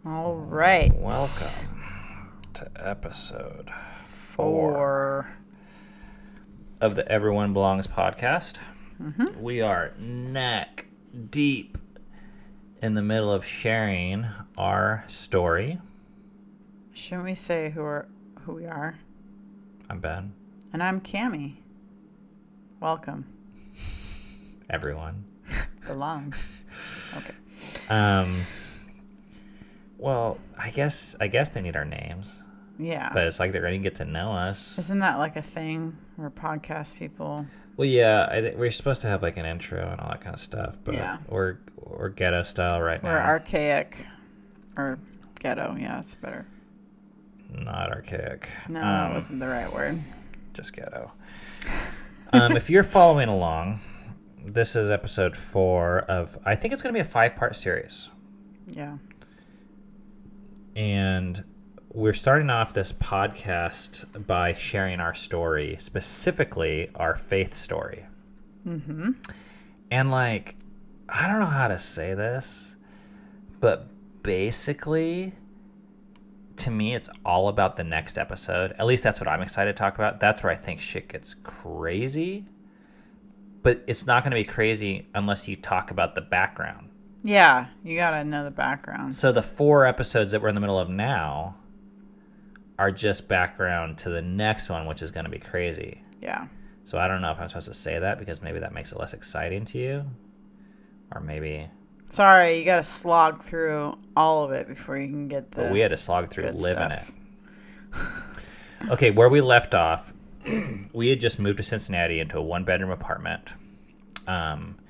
All right. Welcome to episode 4 of the Everyone Belongs podcast. Mm-hmm. We are neck deep in the middle of sharing our story. Shouldn't we say who we are? I'm Ben. And I'm Cammie. Welcome. Everyone. Belongs. Okay. Well, I guess they need our names. Yeah. But it's like they're going to get to know us. Isn't that like a thing where podcast people... Well, yeah, we're supposed to have like an intro and all that kind of stuff, but yeah. we're ghetto style right now. We're archaic. Or ghetto, yeah, that's better. Not archaic. No, that wasn't the right word. Just ghetto. If you're following along, this is episode 4 of, I think it's going to be a 5-part series. Yeah. And we're starting off this podcast by sharing our story, specifically our faith story. Mm-hmm. And like, I don't know how to say this, but basically, to me, it's all about the next episode. At least that's what I'm excited to talk about. That's where I think shit gets crazy. But it's not going to be crazy unless you talk about the background. Yeah, you gotta know the background. So the 4 episodes that we're in the middle of now are just background to the next one, which is going to be crazy. Yeah. So I don't know if I'm supposed to say that because maybe that makes it less exciting to you. Or maybe... Sorry, you gotta slog through all of it before you can get the... But we had to slog through living stuff. it. Okay, where we left off, we had just moved to Cincinnati into a 1-bedroom apartment.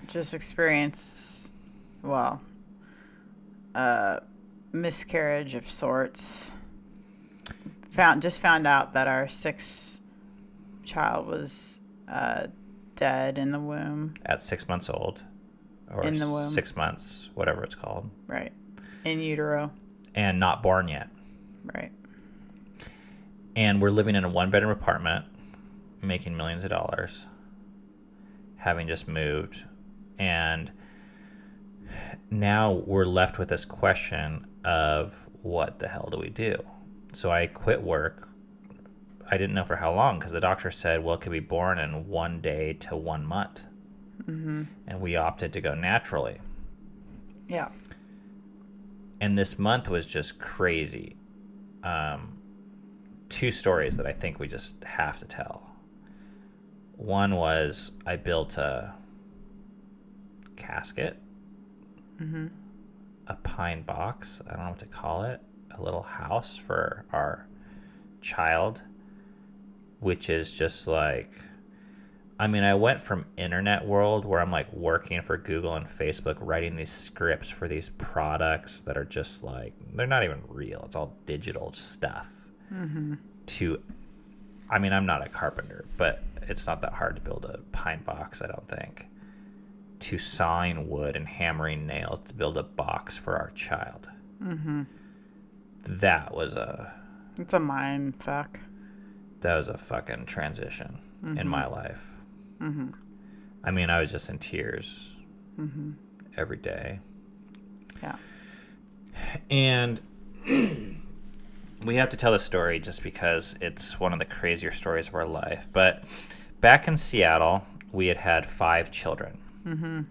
Just experience, well, miscarriage of sorts. Just found out that our 6th child was dead in the womb. At 6 months old. Or in the womb. 6 months, whatever it's called. Right. In utero. And not born yet. Right. And we're living in a 1-bedroom apartment, making millions of dollars, having just moved. And now we're left with this question of what the hell do we do? So I quit work. I didn't know for how long because the doctor said, well, it could be born in 1 day to 1 month. Mm-hmm. And we opted to go naturally. Yeah. And this month was just crazy. 2 stories that I think we just have to tell. One was I built a casket, mm-hmm. a pine box, I don't know what to call it, a little house for our child, which is just like, I mean, I went from internet world where I'm like working for Google and Facebook, writing these scripts for these products that are just like, they're not even real. It's all digital stuff. Mm-hmm. To, I mean, I'm not a carpenter, but it's not that hard to build a pine box, I don't think. To sawing wood and hammering nails to build a box for our child. Mm-hmm. That was a... It's a mind fuck. That was a fucking transition in my life. Mm-hmm. I mean, I was just in tears mm-hmm. every day. Yeah. And we have to tell the story just because it's one of the crazier stories of our life. But back in Seattle, we had 5 children. Mm-hmm.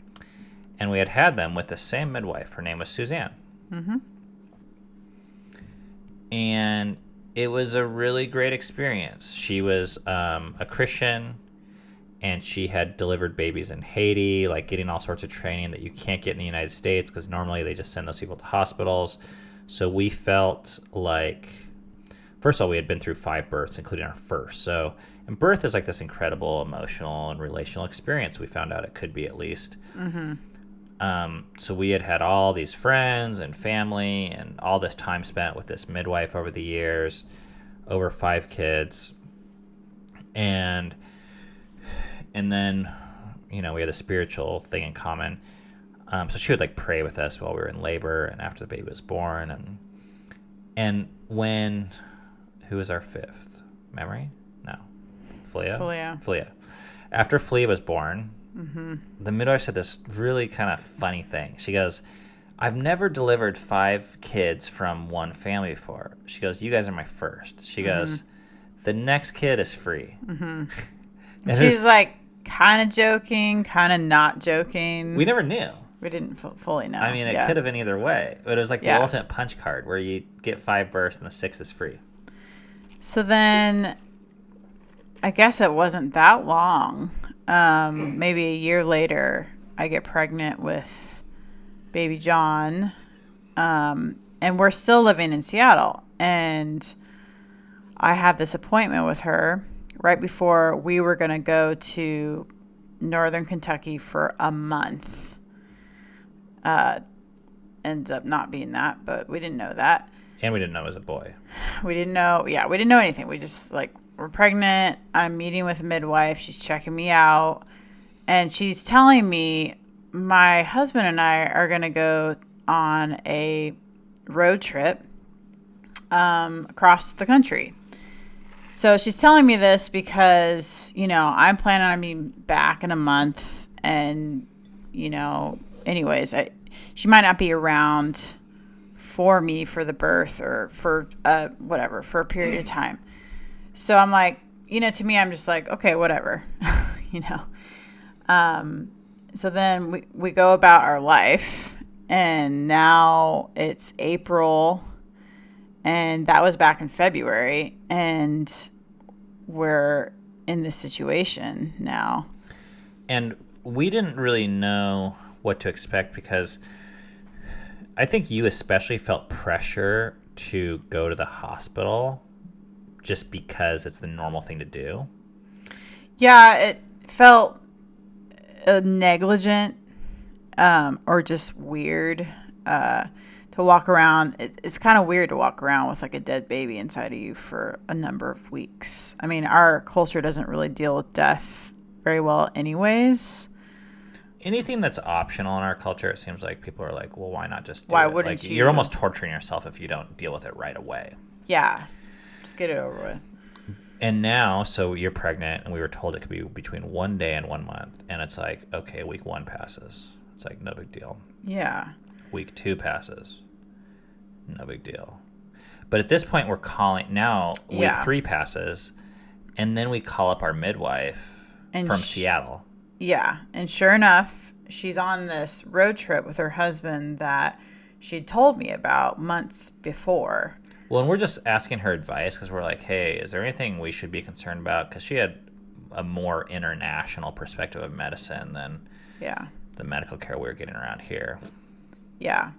And we had them with the same midwife. Her name was Suzanne. Mm-hmm. And it was a really great experience. She was a Christian, and she had delivered babies in Haiti, like getting all sorts of training that you can't get in the United States because normally they just send those people to hospitals. So we felt like, first of all, we had been through 5 births, including our first. So, and birth is like this incredible emotional and relational experience. We found out it could be, at least. Mm-hmm. So we had all these friends and family and all this time spent with this midwife over the years, over 5 kids. And then, you know, we had a spiritual thing in common. So she would like pray with us while we were in labor and after the baby was born. And when, who was our 5th? Memory? No. Flea. After Flea was born, mm-hmm. the midwife said this really kind of funny thing. She goes, I've never delivered 5 kids from one family before. She goes, you guys are my first. She goes, the next kid is free. And she's like kind of joking, kind of not joking. We never knew. We didn't fully know. I mean, it could have been either way. But it was like the ultimate punch card where you get 5 births and the 6th is free. So then I guess it wasn't that long. Maybe a year later, I get pregnant with baby John. And we're still living in Seattle. And I have this appointment with her right before we were going to go to Northern Kentucky for a month. Ends up not being that, but we didn't know that. And we didn't know it was a boy. We didn't know. Yeah, we didn't know anything. We just, like, we're pregnant. I'm meeting with a midwife. She's checking me out. And she's telling me my husband and I are going to go on a road trip across the country. So she's telling me this because, you know, I'm planning on being back in a month. And, you know, anyways, she might not be around for me for the birth or for whatever, for a period of time. So I'm like, you know, to me, I'm just like, okay, whatever, you know. So then we go about our life, and now it's April, and that was back in February, and we're in this situation now. And we didn't really know what to expect because I think you especially felt pressure to go to the hospital just because it's the normal thing to do. Yeah, it felt negligent or just weird to walk around. It's kind of weird to walk around with like a dead baby inside of you for a number of weeks. I mean, our culture doesn't really deal with death very well anyways. Anything that's optional in our culture, it seems like people are like, well, why not just do why it? Wouldn't like, you? You're almost torturing yourself if you don't deal with it right away. Yeah. Just get it over with. And now, so you're pregnant, and we were told it could be between 1 day and 1 month. And it's like, okay, week 1 passes. It's like, no big deal. Yeah. Week 2 passes. No big deal. But at this point, we're calling, now week 3 passes, and then we call up our midwife from Seattle. Yeah. And sure enough, she's on this road trip with her husband that she'd told me about months before. Well, and we're just asking her advice because we're like, hey, is there anything we should be concerned about? Because she had a more international perspective of medicine than the medical care we were getting around here. Yeah.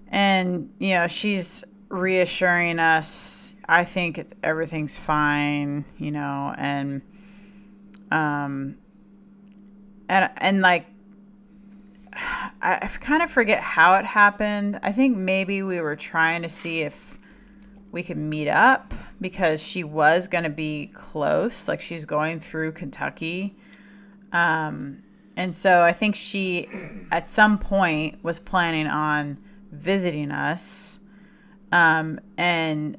And, you know, she's reassuring us, I think everything's fine, you know, and like, I kind of forget how it happened. I think maybe we were trying to see if we could meet up because she was going to be close. Like, she's going through Kentucky. And so I think she, at some point, was planning on visiting us. And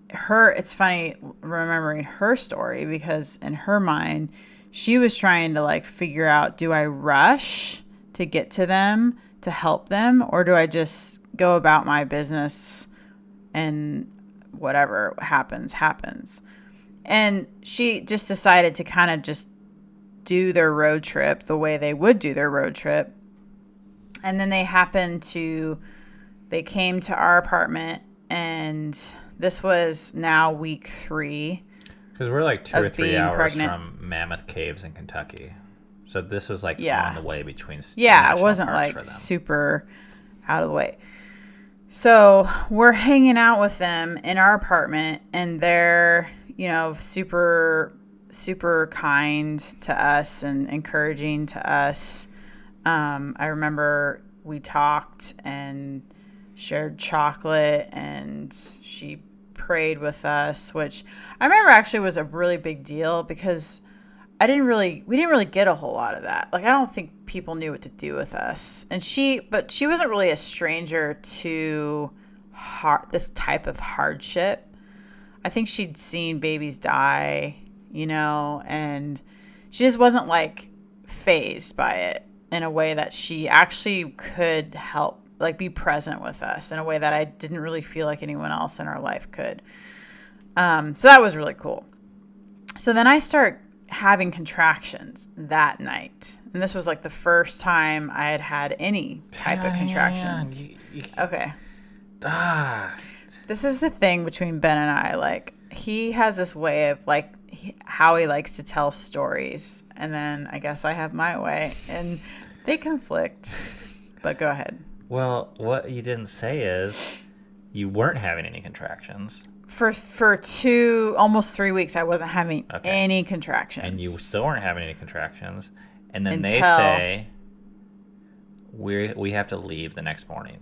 it's funny remembering her story because in her mind, she was trying to, like, figure out, do I rush to get to them to help them, or do I just go about my business and whatever happens? And she just decided to kind of just do their road trip the way they would do their road trip. And then they came to our apartment, and this was now week 3. Because we're like 2 or 3 hours from Mammoth Caves in Kentucky. So this was like on the way between it wasn't like super out of the way. So we're hanging out with them in our apartment, and they're, you know, super, super kind to us and encouraging to us. I remember we talked and shared chocolate, and she prayed with us, which I remember actually was a really big deal because we didn't really get a whole lot of that. Like, I don't think people knew what to do with us. But she wasn't really a stranger to this type of hardship. I think she'd seen babies die, you know, and she just wasn't like fazed by it. in a way that she actually could help, like be present with us in a way that I didn't really feel like anyone else in our life could. So that was really cool. So then I start having contractions that night. And this was like the first time I had had any type of contractions. Okay. This is the thing between Ben and I. Like, he has this way of like how he likes to tell stories. And then I guess I have my way. And they conflict. But go ahead. Well, what you didn't say is you weren't having any contractions. For almost 3 weeks, I wasn't having any contractions. And you still weren't having any contractions. And then they say, we have to leave the next morning.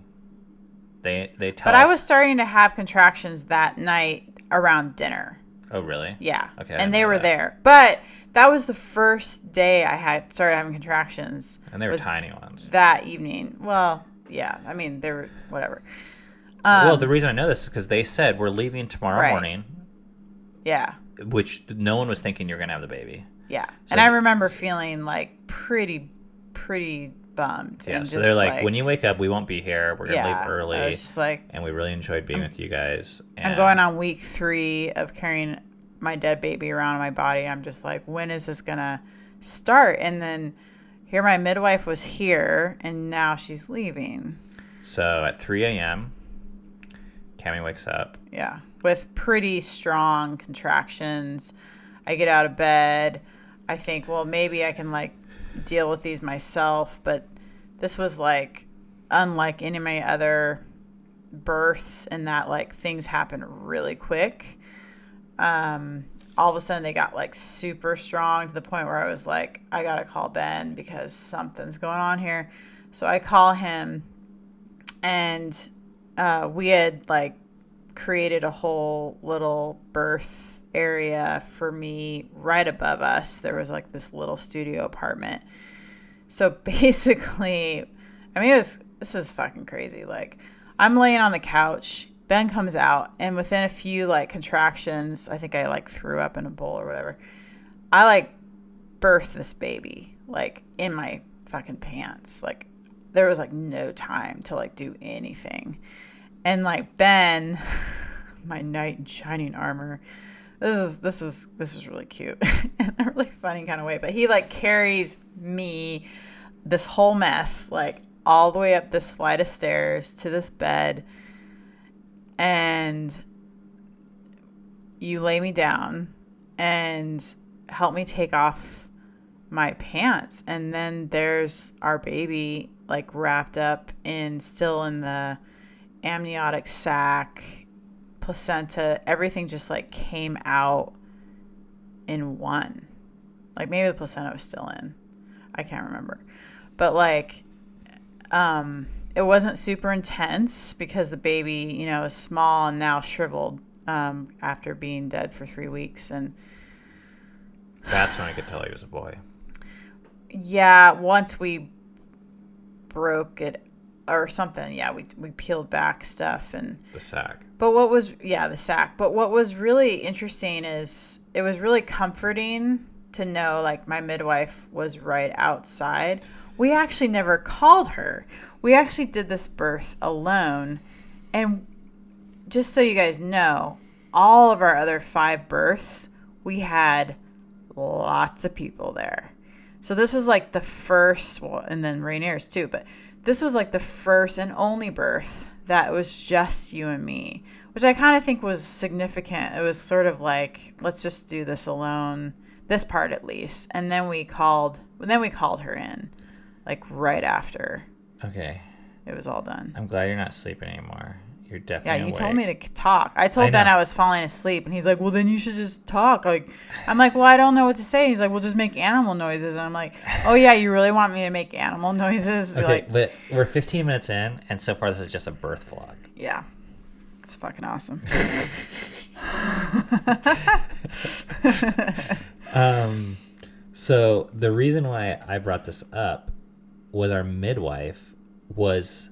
They tell us. But I was starting to have contractions that night around dinner. Oh, really? Yeah. Okay. And they were there. But that was the first day I had started having contractions. And they were tiny ones. That evening. Well, yeah. I mean, they were whatever. Well, the reason I know this is because they said we're leaving tomorrow morning. Yeah. Which no one was thinking you're going to have the baby. Yeah. So, and I remember feeling like pretty bummed. Yeah. And So they're like, when you wake up, we won't be here. We're going to leave early. I was just like, and we really enjoyed being with you guys. And I'm going on week 3 of carrying my dead baby around in my body. I'm just like, when is this going to start? And then here my midwife was here, and now she's leaving. So at 3 a.m., Cammie wakes up. Yeah, with pretty strong contractions. I get out of bed. I think, well, maybe I can like deal with these myself, but this was like unlike any of my other births in that like things happen really quick. All of a sudden they got like super strong to the point where I was like, I gotta call Ben because something's going on here. So I call him, and we had like created a whole little birth area for me right above us. There was like this little studio apartment. So basically, I mean, this is fucking crazy. Like, I'm laying on the couch, Ben comes out, and within a few like contractions, I think I like threw up in a bowl or whatever. I like birthed this baby like in my fucking pants. Like, there was like no time to like do anything. And like Ben, my knight in shining armor, this was really cute in a really funny kind of way. But he like carries me, this whole mess, like all the way up this flight of stairs to this bed, and you lay me down and help me take off my pants, and then there's our baby like wrapped up still in the amniotic sac, placenta, everything just like came out in one. Like maybe the placenta was still in. I can't remember. But like it wasn't super intense because the baby, you know, is small and now shriveled after being dead for 3 weeks. And that's when I could tell he was a boy. Yeah, once we broke it or something, yeah, we peeled back stuff and the sack. But the sack. But what was really interesting is it was really comforting to know like my midwife was right outside. We actually never called her. We actually did this birth alone. And just so you guys know, all of our other 5 births, we had lots of people there. So this was like the first, well, and then Rainier's too, but this was like the first and only birth that was just you and me, which I kind of think was significant. It was sort of like, let's just do this alone, this part at least. And then we called her in, like right after. Okay. It was all done. I'm glad you're not sleeping anymore. You're definitely you awake. told me to talk. I told Ben I was falling asleep, and he's like, well, then you should just talk. Like, I'm like, well, I don't know what to say. He's like, well, just make animal noises. And I'm like, oh, yeah, you really want me to make animal noises? Okay, like, but we're 15 minutes in, and so far this is just a birth vlog. Yeah. It's fucking awesome. So the reason why I brought this up was our midwife was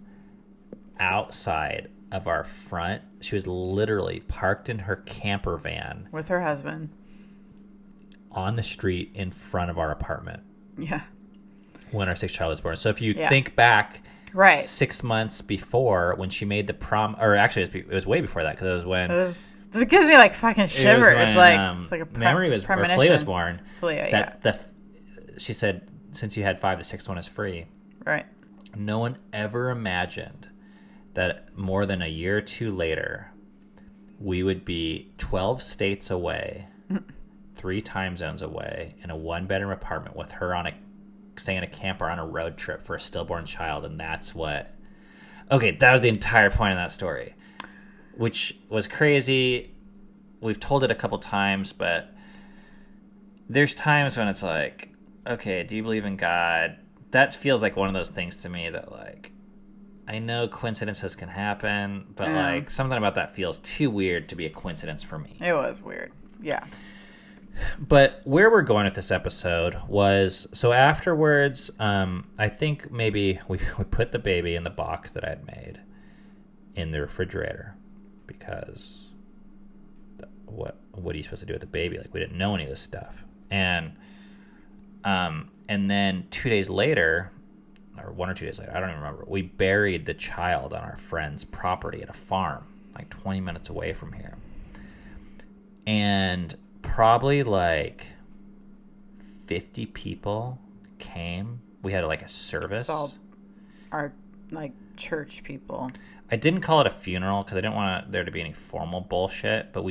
outside of our front. She was literally parked in her camper van with her husband on the street in front of our apartment. Yeah. when our sixth child was born. So if you think back 6 months before when she made the or actually it was way before that, because it was when it gives me like fucking shivers. It's like a memory was premonition. Flea was born. Flea, she said since you had 5, the sixth one is free. Right. No one ever imagined that more than a year or two later, we would be 12 states away, 3 time zones away, in a 1-bedroom apartment with her staying in a camper on a road trip for a stillborn child. And that's what... Okay, that was the entire point of that story, which was crazy. We've told it a couple times, but there's times when it's like, okay, do you believe in God? That feels like one of those things to me that, like, I know coincidences can happen, but like something about that feels too weird to be a coincidence for me. It was weird. Yeah. But where we're going with this episode was, so afterwards, I think maybe we put the baby in the box that I had made in the refrigerator, because what are you supposed to do with the baby? Like, we didn't know any of this stuff. And then 2 days later, or 1 or 2 days later, I don't even remember, we buried the child on our friend's property at a farm, like 20 minutes away from here. And probably like 50 people came. We had like a service. It's all our like church people. I didn't call it a funeral because I didn't want there to be any formal bullshit, but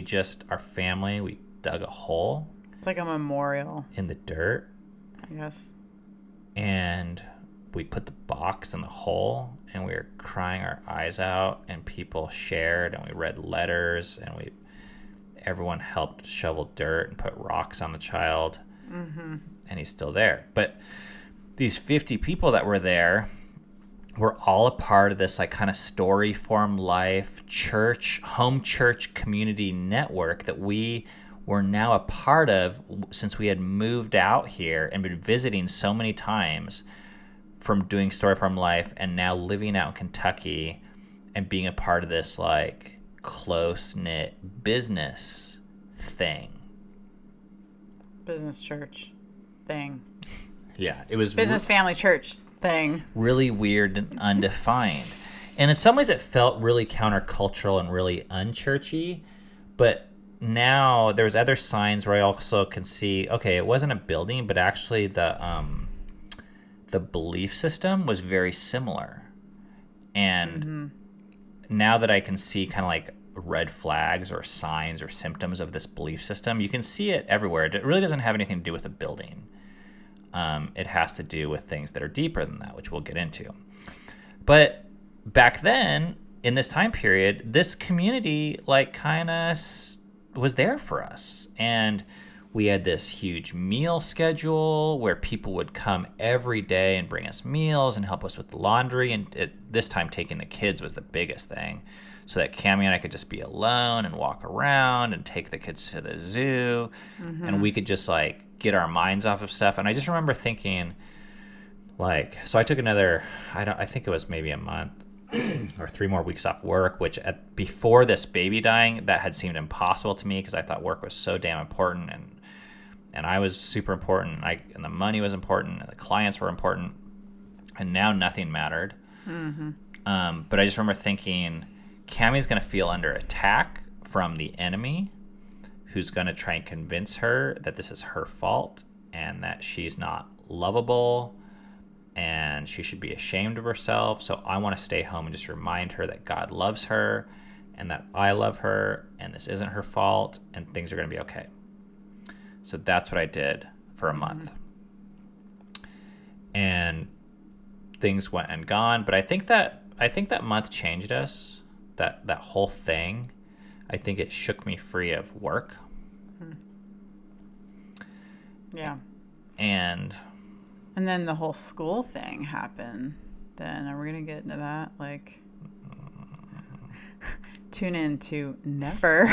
our family, we dug a hole. It's like a memorial. In the dirt. I guess. And we put the box in the hole, and we were crying our eyes out, and people shared, and we read letters, and everyone helped shovel dirt and put rocks on the child. Mm-hmm. And he's still there. But these 50 people that were there were all a part of this like kind of story form life church, home church community network that we were now a part of since we had moved out here and been visiting so many times from doing story form life, and now living out in Kentucky and being a part of this like close-knit business thing. Business church thing. Yeah, it was business family church thing. Really weird and undefined. And in some ways it felt really countercultural and really unchurchy, but now there's other signs where I also can see, okay, it wasn't a building, but actually the belief system was very similar. And now that I can see kind of like red flags or signs or symptoms of this belief system, you can see it everywhere. It really doesn't have anything to do with a building. It has to do with things that are deeper than that, which we'll get into. But back then, in this time period, this community like kind of was there for us. And we had this huge meal schedule where people would come every day and bring us meals and help us with the laundry. And this time taking the kids was the biggest thing, so that Cammie and I could just be alone and walk around and take the kids to the zoo. And we could just like get our minds off of stuff. And I just remember thinking, like, so I took another, I think it was maybe a month or 3 more weeks off work, which before this baby dying, that had seemed impossible to me because I thought work was so damn important, and I was super important, and the money was important, and the clients were important, and now nothing mattered. But I just remember thinking, Cammie's going to feel under attack from the enemy, who's going to try and convince her that this is her fault and that she's not lovable and she should be ashamed of herself. So I want to stay home and just remind her that God loves her and that I love her and this isn't her fault and things are going to be okay. So that's what I did for a month. And things went and gone, but I think that month changed us. That whole thing, I think it shook me free of work. Yeah. And then the whole school thing happened. Then are we going to get into that? Like, tune in to never.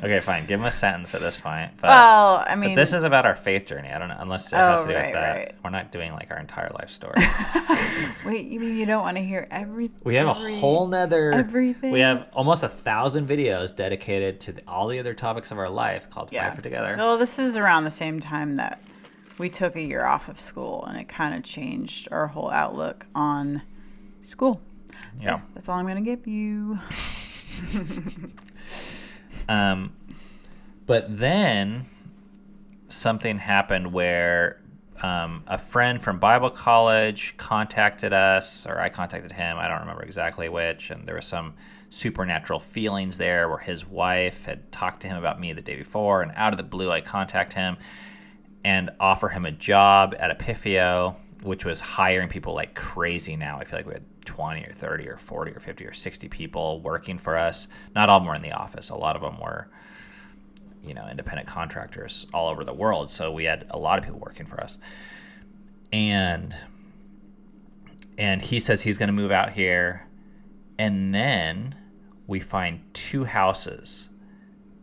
Okay, fine. Give him a sentence at this point. But, well, I mean, but this is about our faith journey. I don't know, unless it has to do with that. Right. We're not doing like our entire life story. Wait, you mean you don't want to hear everything? We have a whole nother. Everything. We have almost 1,000 videos dedicated to all the other topics of our life called Fight for Together. Well, this is around the same time that we took a year off of school, and it kind of changed our whole outlook on school. Yeah. That's all I'm going to give you. But then something happened where a friend from Bible college contacted us, or I contacted him. I don't remember exactly which. And there was some supernatural feelings there where his wife had talked to him about me the day before. And out of the blue, I contact him and offer him a job at Epifio, which was hiring people like crazy now. I feel like we had 20 or 30 or 40 or 50 or 60 people working for us. Not all of them were in the office. A lot of them were, independent contractors all over the world. So we had a lot of people working for us. And he says he's going to move out here. And then we find 2 houses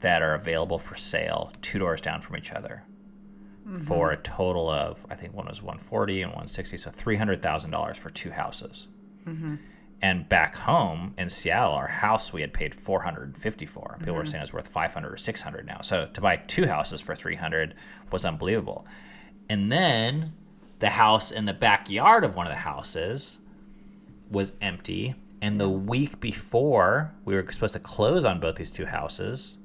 that are available for sale 2 doors down from each other. For a total of, I think one was $140 and $160, so $300,000 for 2 houses. And back home in Seattle, our house we had paid $450 for. People were saying it was worth $500 or $600 now. So to buy 2 houses for $300 was unbelievable. And then the house in the backyard of one of the houses was empty. And the week before we were supposed to close on both these 2 houses,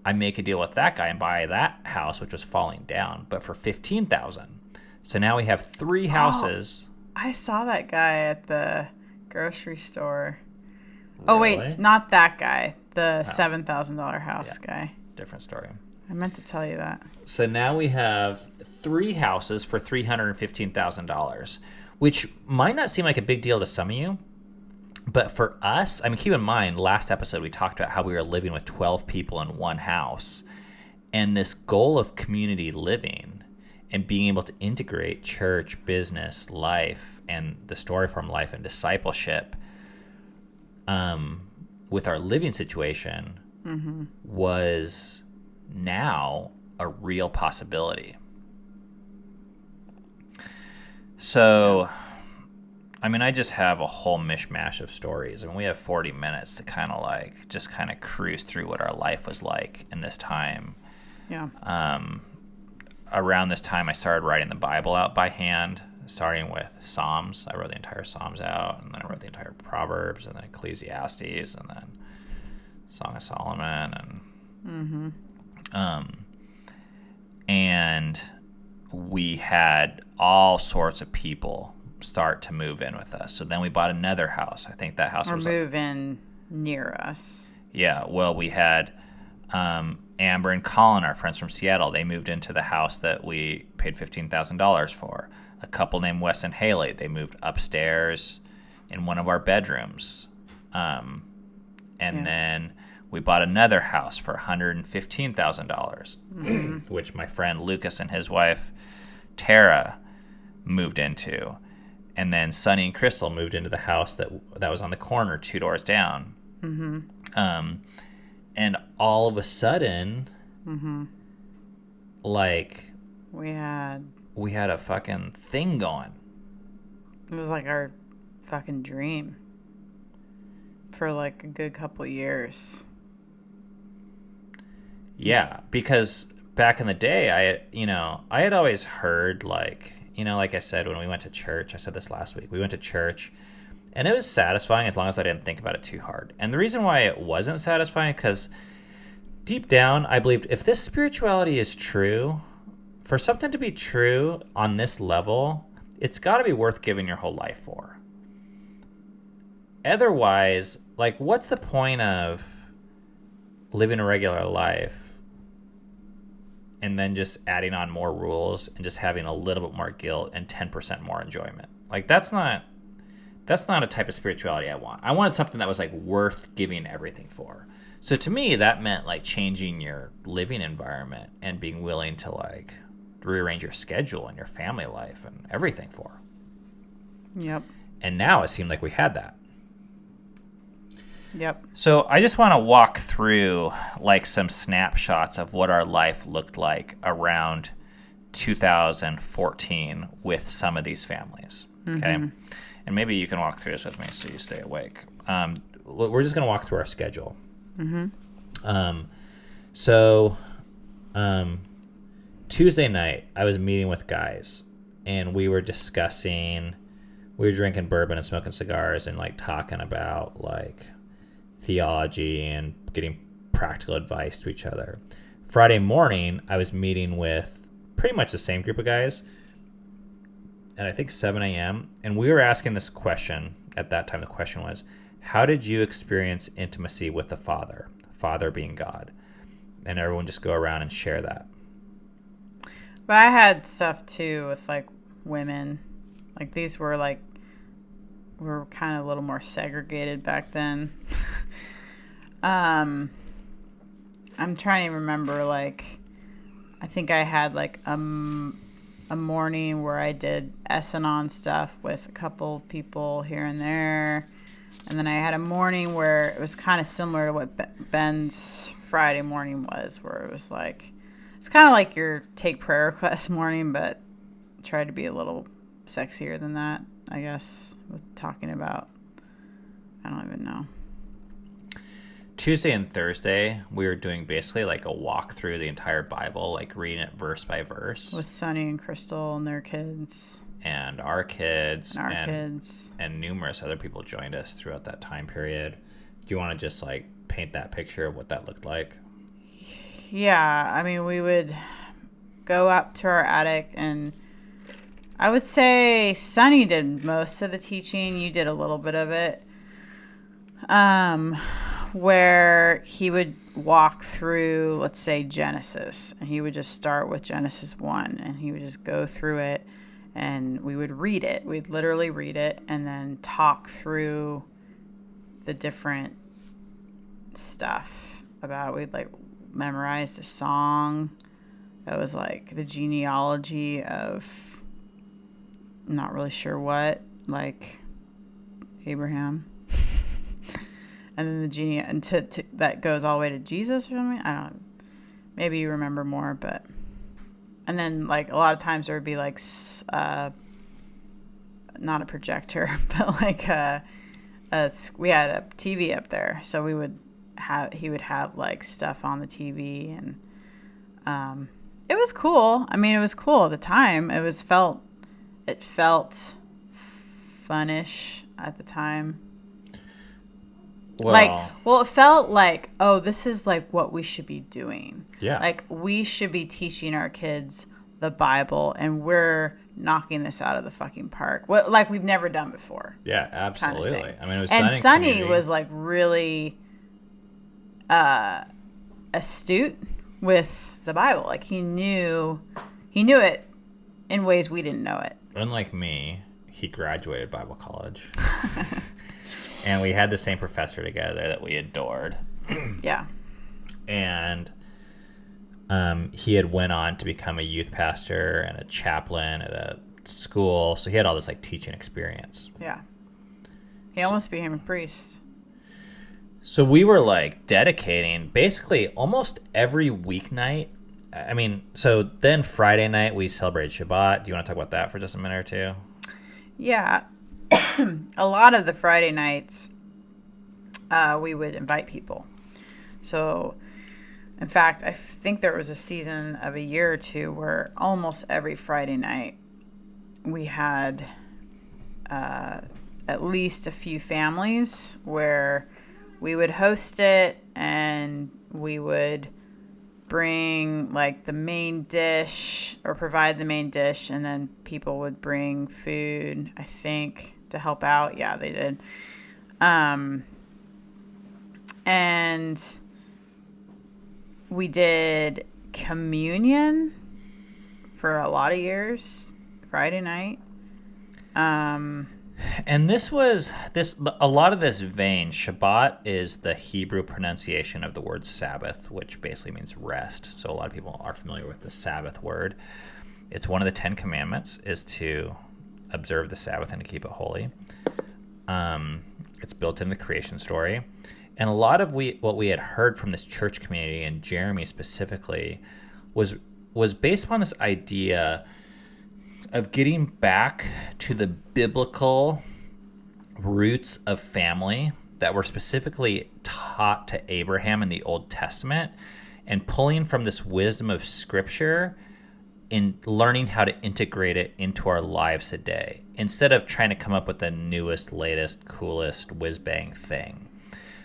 I make a deal with that guy and buy that house, which was falling down, but for $15,000. So now we have 3 houses. I saw that guy at the grocery store. Really? Oh, wait, not that guy. The $7,000 house guy. Different story. I meant to tell you that. So now we have 3 houses for $315,000, which might not seem like a big deal to some of you. But for us, I mean, keep in mind, last episode we talked about how we were living with 12 people in one house. And this goal of community living and being able to integrate church, business, life, and the story from life and discipleship with our living situation was now a real possibility. So, I mean, I just have a whole mishmash of stories, and we have 40 minutes to kind of cruise through what our life was like in this time. Yeah. Around this time, I started writing the Bible out by hand, starting with Psalms. I wrote the entire Psalms out, and then I wrote the entire Proverbs, and then Ecclesiastes, and then Song of Solomon, and we had all sorts of people start to move in with us. So then we bought another house. I think that house move in near us. Yeah. Well, we had Amber and Colin, our friends from Seattle. They moved into the house that we paid $15,000 for. A couple named Wes and Haley. They moved upstairs in one of our bedrooms. Then we bought another house for $115,000, which my friend Lucas and his wife Tara moved into. And then Sonny and Crystal moved into the house that was on the corner 2 doors down. And all of a sudden, like, we had a fucking thing going. It was like our fucking dream for like a good couple years. Yeah, because back in the day, I had always heard, like, like I said, when we went to church, I said this last week, we went to church, and it was satisfying as long as I didn't think about it too hard. And the reason why it wasn't satisfying, because deep down, I believed if this spirituality is true, for something to be true on this level, it's got to be worth giving your whole life for. Otherwise, like, what's the point of living a regular life and then just adding on more rules and just having a little bit more guilt and 10% more enjoyment? Like, that's not a type of spirituality I want. I wanted something that was, like, worth giving everything for. So to me, that meant, like, changing your living environment and being willing to, like, rearrange your schedule and your family life and everything for. Yep. And now it seemed like we had that. Yep. So I just want to walk through, like, some snapshots of what our life looked like around 2014 with some of these families. Okay. And maybe you can walk through this with me so you stay awake. We're just going to walk through our schedule. Tuesday night, I was meeting with guys, and we were drinking bourbon and smoking cigars and like talking about like theology and getting practical advice to each other. Friday morning, I was meeting with pretty much the same group of guys at I think 7 a.m. And we were asking this question at that time. The question was, how did you experience intimacy with the Father? Father being God. And everyone just go around and share that. But I had stuff too with like women. Like these were like, we were kind of a little more segregated back then. I'm trying to remember, like, I think I had like a morning where I did S&on stuff with a couple people here and there. And then I had a morning where it was kind of similar to what Ben's Friday morning was, where it was like, it's kind of like your take prayer request morning, but tried to be a little sexier than that, I guess, with talking about, I don't even know. Tuesday and Thursday, we were doing basically like a walk through the entire Bible, like reading it verse by verse. With Sunny and Crystal and their kids. And our kids. And our kids. And numerous other people joined us throughout that time period. Do you want to just like paint that picture of what that looked like? Yeah, I mean, we would go up to our attic, and I would say Sunny did most of the teaching. You did a little bit of it. Where he would walk through, let's say, Genesis, and he would just start with Genesis 1, and he would just go through it, and we would read it. We'd literally read it and then talk through the different stuff about it. We'd like memorize a song that was like the genealogy of, I'm not really sure what, like Abraham. And then that goes all the way to Jesus or something. I don't know. Maybe you remember more, but. And then, like, a lot of times there would be, like, not a projector, but, like, we had a TV up there. So he would have, like, stuff on the TV. And it was cool. I mean, it was cool at the time. It felt funnish at the time. Well, it felt like, oh, this is like what we should be doing. Yeah. Like we should be teaching our kids the Bible, and we're knocking this out of the fucking park. What like we've never done before. Yeah, absolutely. Kind of I mean, it was and done in Sonny community. was like really astute with the Bible. Like he knew it in ways we didn't know it. Unlike me, he graduated Bible college. And we had the same professor together that we adored. Yeah. And he had went on to become a youth pastor and a chaplain at a school. So he had all this like teaching experience. Yeah. He almost became a priest. So we were like dedicating basically almost every weeknight. I mean, so then Friday night we celebrated Shabbat. Do you want to talk about that for just a minute or two? Yeah. A lot of the Friday nights, we would invite people. So, in fact, I think there was a season of a year or two where almost every Friday night we had at least a few families where we would host it and we would bring like the main dish or provide the main dish, and then people would bring food, I think, to help out. Yeah, they did. And we did communion for a lot of years, Friday night. And this was a lot of this vein. Shabbat is the Hebrew pronunciation of the word Sabbath, which basically means rest. So a lot of people are familiar with the Sabbath word. It's one of the 10 Commandments is to observe the Sabbath and to keep it holy. It's built in the creation story. And a lot of what we had heard from this church community, and Jeremy specifically, was based upon this idea of getting back to the biblical roots of family that were specifically taught to Abraham in the Old Testament, and pulling from this wisdom of Scripture in learning how to integrate it into our lives today instead of trying to come up with the newest, latest, coolest whiz-bang thing.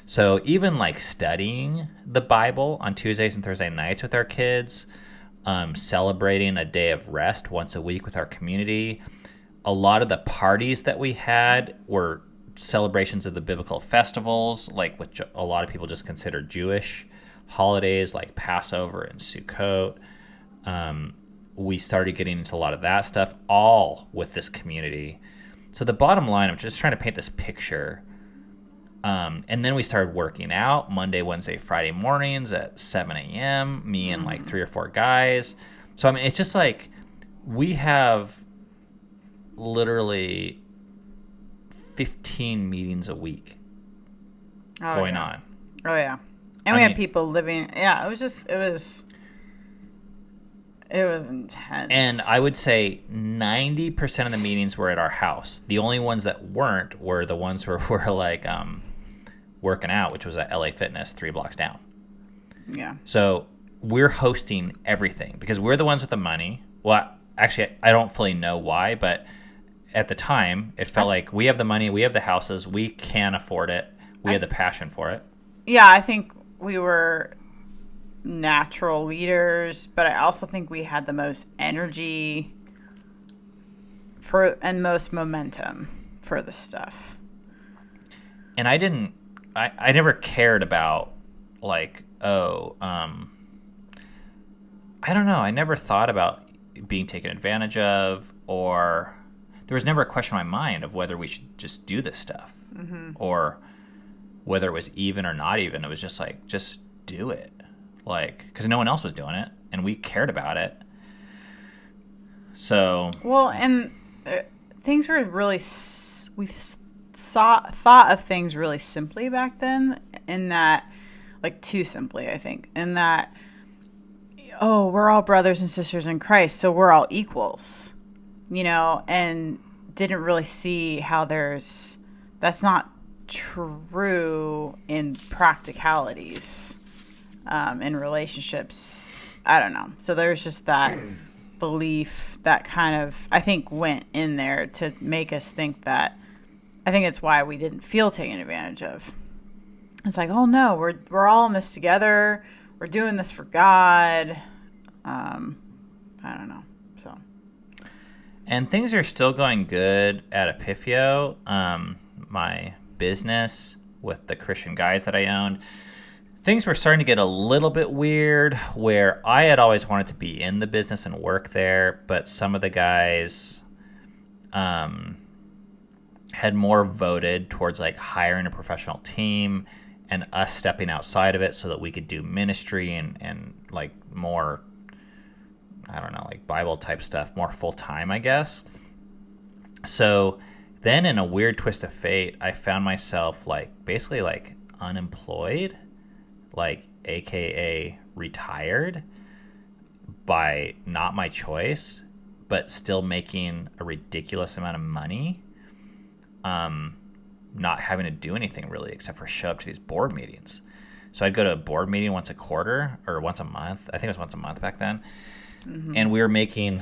So even like studying the Bible on Tuesdays and Thursday nights with our kids, celebrating a day of rest once a week with our community. A lot of the parties that we had were celebrations of the biblical festivals, like which a lot of people just consider Jewish holidays, like Passover and Sukkot. We started getting into a lot of that stuff, all with this community. So the bottom line, I'm just trying to paint this picture. And then we started working out Monday, Wednesday, Friday mornings at 7 a.m., me and like 3 or 4 guys. So, I mean, it's just like we have literally 15 meetings a week going on. Oh, yeah. And we had people living. Yeah, it was intense. And I would say 90% of the meetings were at our house. The only ones that weren't were the ones where we're like working out, which was at LA Fitness 3 blocks down. Yeah. So we're hosting everything because we're the ones with the money. Well, actually, I don't fully know why, but at the time, it felt like we have the money, we have the houses, we can afford it, we have the passion for it. Yeah, I think we were natural leaders, but I also think we had the most energy and most momentum for the stuff. And I never cared about like, I don't know. I never thought about being taken advantage of, or there was never a question in my mind of whether we should just do this stuff or whether it was even or not even. It was just like, just do it. Like, because no one else was doing it and we cared about it. So. Well, and things were really, we thought of things really simply back then, in that, like, too simply, I think, in that, oh, we're all brothers and sisters in Christ, so we're all equals, and didn't really see how that's not true in practicalities, in relationships. I don't know. So there's just that belief that kind of, I think, went in there to make us think that. I think it's why we didn't feel taken advantage of. It's like, oh no, we're all in this together. We're doing this for God. I don't know. So. And things are still going good at Epifio. My business with the Christian guys that I owned, things were starting to get a little bit weird, where I had always wanted to be in the business and work there, but some of the guys had more voted towards like hiring a professional team and us stepping outside of it so that we could do ministry and like more, I don't know, like Bible type stuff, more full time, I guess. So then in a weird twist of fate, I found myself like basically like unemployed, like AKA retired by not my choice, but still making a ridiculous amount of money. Not having to do anything really except for show up to these board meetings. So I'd go to a board meeting once a quarter or once a month. I think it was once a month back then. Mm-hmm. And we were making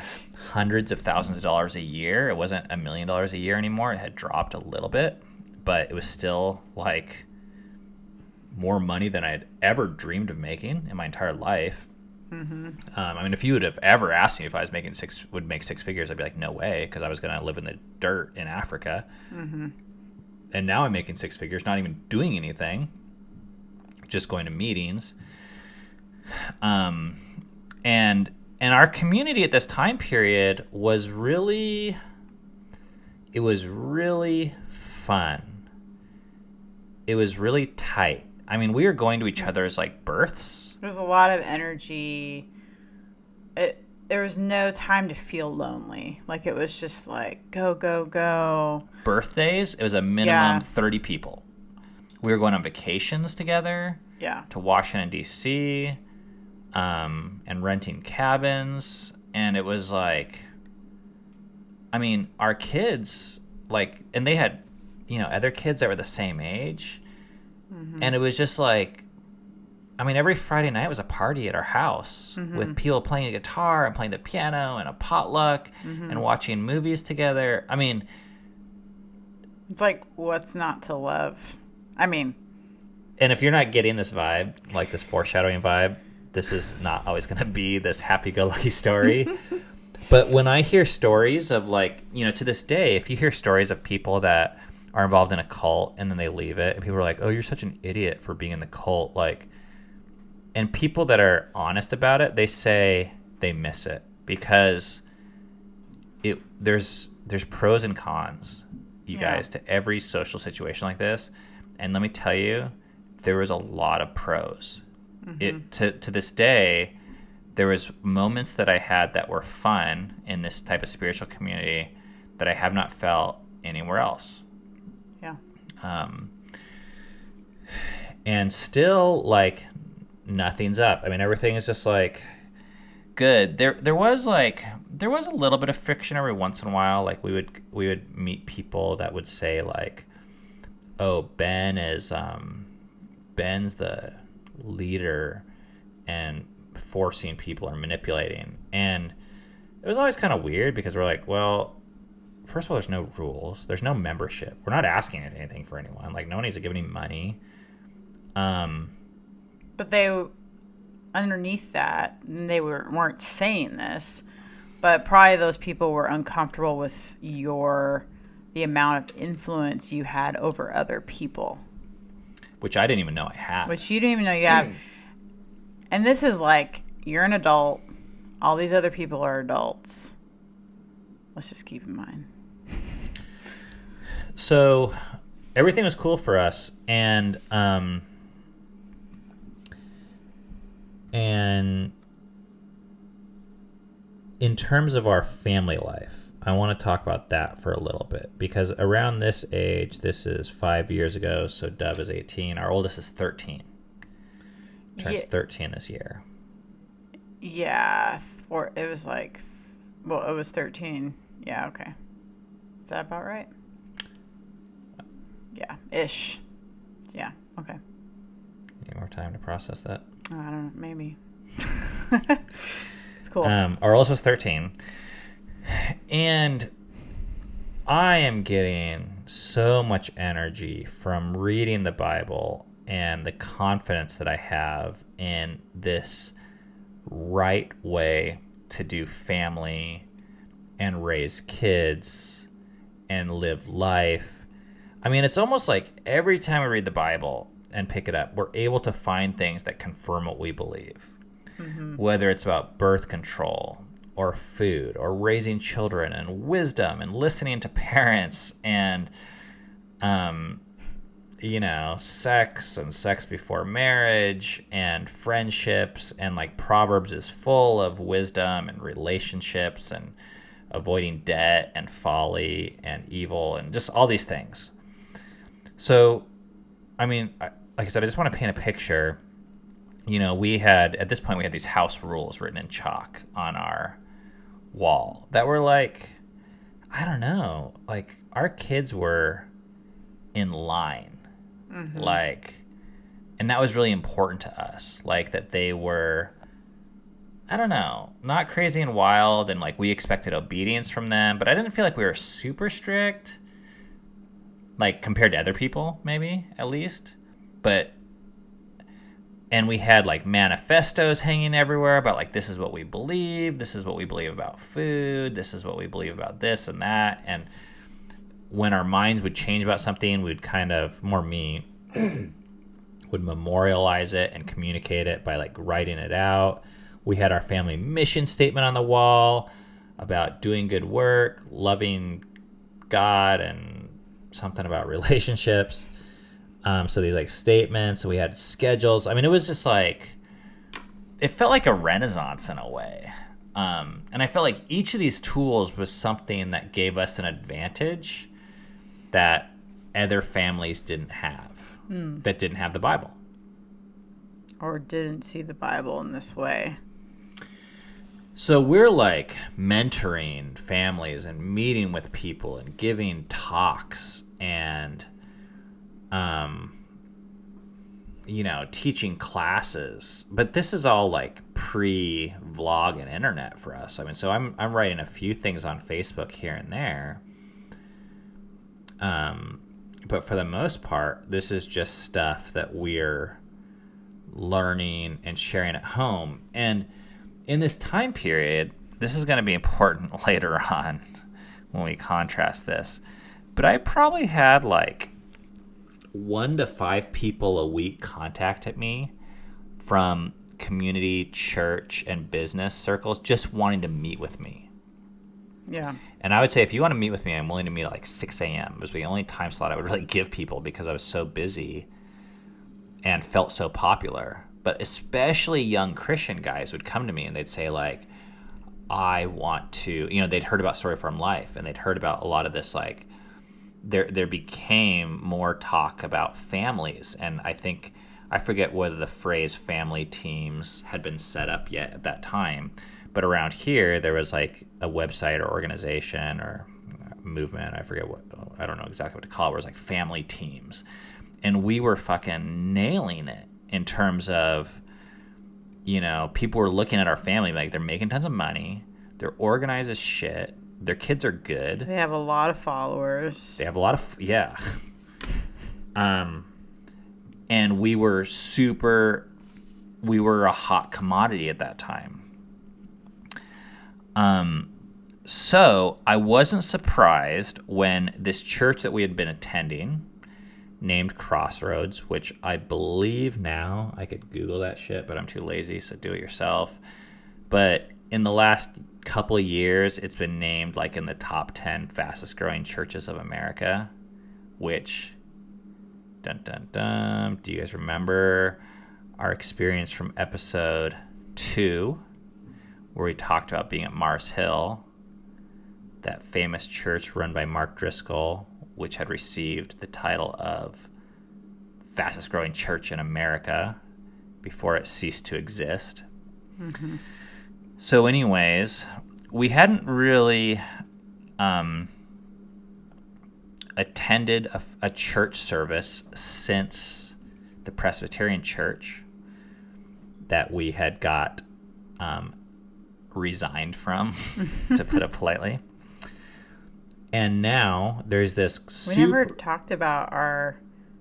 hundreds of thousands of dollars a year. It wasn't $1 million a year anymore. It had dropped a little bit, but it was still like more money than I had ever dreamed of making in my entire life. Mm-hmm. I mean, if you would have ever asked me if I was would make 6 figures, I'd be like, no way, because I was going to live in the dirt in Africa. Mm-hmm. And now I'm making 6 figures, not even doing anything, just going to meetings. And our community at this time period was really fun. It was really tight. I mean, we were going to each other's like births. There's a lot of energy. There was no time to feel lonely. Like, it was just like, go, go, go. Birthdays, it was a minimum 30 people. We were going on vacations together. Yeah. To Washington, D.C., and renting cabins. And it was like, I mean, our kids, like, and they had, other kids that were the same age. Mm-hmm. And it was just like, I mean, every Friday night was a party at our house with people playing the guitar and playing the piano and a potluck and watching movies together. I mean, it's like, what's not to love? I mean, and if you're not getting this vibe, like this foreshadowing vibe, this is not always going to be this happy-go-lucky story. But when I hear stories of, like, you know, to this day, if you hear stories of people that are involved in a cult and then they leave it, and people are like, oh, you're such an idiot for being in the cult, like, and people that are honest about it, they say they miss it because there's pros and cons, you guys, to every social situation like this. And let me tell you, there was a lot of pros. To this day, there was moments that I had that were fun in this type of spiritual community that I have not felt anywhere else. Yeah. And still, like, nothing's up. I mean, everything is just like good. There was a little bit of friction every once in a while. Like we would meet people that would say like, "Oh, Ben's the leader and forcing people or manipulating." And it was always kind of weird because we're like, well, first of all, there's no rules. There's no membership. We're not asking anything for anyone. Like, no one needs to give any money. But they, underneath that, they weren't saying this, but probably those people were uncomfortable with the amount of influence you had over other people. Which I didn't even know I had. Which you didn't even know you had. And this is like, you're an adult. All these other people are adults. Let's just keep in mind. So everything was cool for us. And in terms of our family life, I want to talk about that for a little bit, because around this age, this is 5 years ago, so Dove is 18. Our oldest is 13. Turns 13 this year. Yeah, it was like, well, it was 13. Yeah, okay. Is that about right? Yeah, ish. Yeah, okay. Need more time to process that? I don't know, maybe. It's cool. Our oldest was 13. And I am getting so much energy from reading the Bible and the confidence that I have in this right way to do family and raise kids and live life. I mean, it's almost like every time we read the Bible and pick it up, we're able to find things that confirm what we believe. Mm-hmm. Whether it's about birth control or food or raising children and wisdom and listening to parents and, sex and sex before marriage and friendships, and like Proverbs is full of wisdom and relationships and avoiding debt and folly and evil and just all these things. So, I mean, like I said, I just want to paint a picture. At this point, we had these house rules written in chalk on our wall that were like, I don't know, like our kids were in line. Mm-hmm. Like, and that was really important to us. Like that they were, I don't know, not crazy and wild, and like we expected obedience from them, but I didn't feel like we were super strict, like compared to other people, maybe at least. And we had like manifestos hanging everywhere about like, this is what we believe. This is what we believe about food. This is what we believe about this and that. And when our minds would change about something, we'd kind of, more me, would memorialize it and communicate it by like writing it out. We had our family mission statement on the wall about doing good work, loving God, and something about relationships. So these like statements, we had schedules. I mean, it was just like, it felt like a renaissance in a way. And I felt like each of these tools was something that gave us an advantage that other families didn't have, that didn't have the Bible. Or didn't see the Bible in this way. So we're like mentoring families and meeting with people and giving talks and teaching classes, but this is all like pre-vlog and internet for us. I mean, so I'm writing a few things on Facebook here and there. But for the most part, this is just stuff that we're learning and sharing at home. And in this time period, this is going to be important later on when we contrast this. But I probably had like 1 to 5 people a week contact me from community, church, and business circles just wanting to meet with me. Yeah. And I would say if you want to meet with me, I'm willing to meet at like 6 a.m. It was the only time slot I would really give people because I was so busy and felt so popular. But especially young Christian guys would come to me and they'd say like, I want to, they'd heard about Story From Life and they'd heard about a lot of this, like there became more talk about families. And I forget whether the phrase family teams had been set up yet at that time. But around here, there was like a website or organization or movement. I don't know exactly what to call it. Where it was like family teams. And we were fucking nailing it in terms of, people were looking at our family like they're making tons of money. They're organized as shit. Their kids are good. They have a lot of followers. They have a lot of, yeah. And we were a hot commodity at that time. So I wasn't surprised when this church that we had been attending, named Crossroads, which I believe now, I could Google that shit, but I'm too lazy, so do it yourself. But in the last couple of years, it's been named like in the top 10 fastest growing churches of America, which, dun dun dun, do you guys remember our experience from episode 2, where we talked about being at Mars Hill, that famous church run by Mark Driscoll, which had received the title of fastest growing church in America before it ceased to exist. Mm-hmm. So anyways, we hadn't really attended a church service since the Presbyterian church that we had got resigned from, to put it politely. And now there's this We never talked about our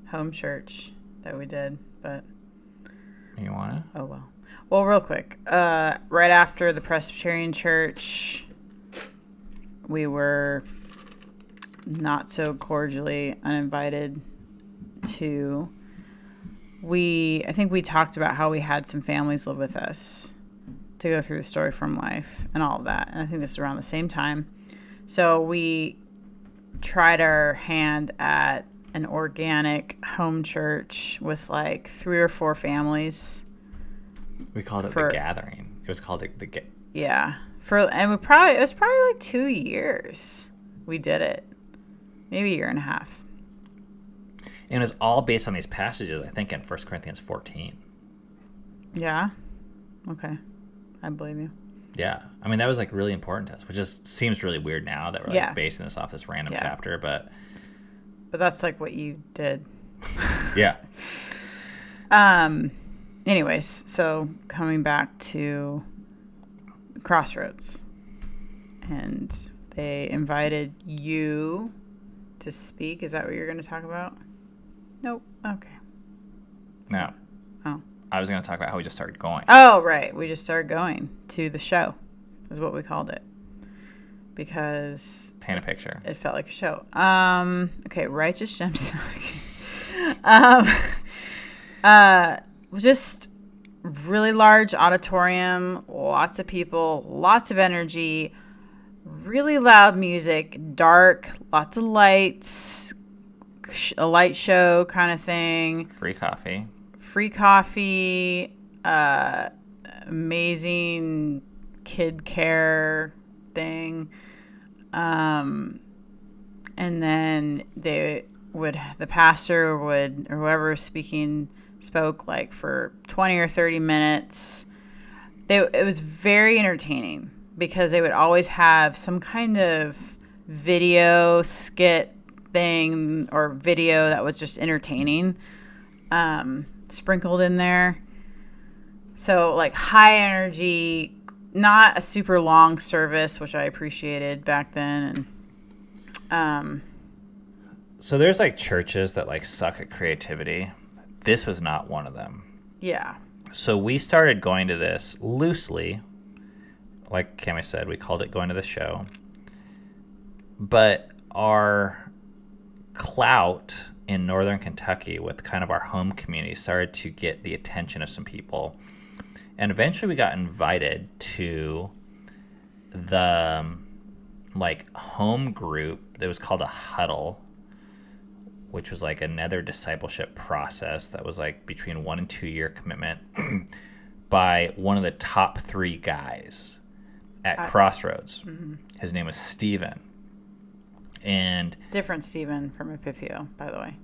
home church that we did, but... You want to? Oh, well. Well, real quick. Right after the Presbyterian church, we were not so cordially uninvited to... I think we talked about how we had some families live with us to go through the Story From Life and all of that. And I think this is around the same time. So we tried our hand at an organic home church with like 3 or 4 families. We called it The Gathering. It was called the Yeah. It was probably like 2 years we did it. Maybe a year and a half. And it was all based on these passages, I think, in 1 Corinthians 14. Yeah? Okay. I believe you. Yeah. I mean, that was like really important to us, which just seems really weird now that we're like basing this off this random chapter, but that's like what you did. Yeah. Anyways, so coming back to Crossroads, and they invited you to speak. Is that what you're going to talk about? Nope. Okay. No. Oh. I was going to talk about how we just started going. Oh, right. We just started going to the show, is what we called it. Because... Paint a picture. It felt like a show. Okay, Righteous Gemstones. Just really large auditorium, lots of people, lots of energy, really loud music, dark, lots of lights, a light show kind of thing. Free coffee, amazing kid care thing. And then the pastor would, or whoever was speaking, spoke like for 20 or 30 minutes. It was very entertaining because they would always have some kind of video skit thing or video that was just entertaining. sprinkled in there. So like high energy, not a super long service, which I appreciated back then. And so there's like churches that like suck at creativity. This was not one of them. Yeah. So we started going to this loosely. Like Cami said, we called it going to the show. But our clout in northern Kentucky with kind of our home community started to get the attention of some people. And eventually we got invited to the like home group that was called a huddle, which was like another discipleship process that was like between 1 and 2 year commitment by one of the top 3 guys at Crossroads. Mm-hmm. His name was Stephen. And different Stephen from Epifio, by the way.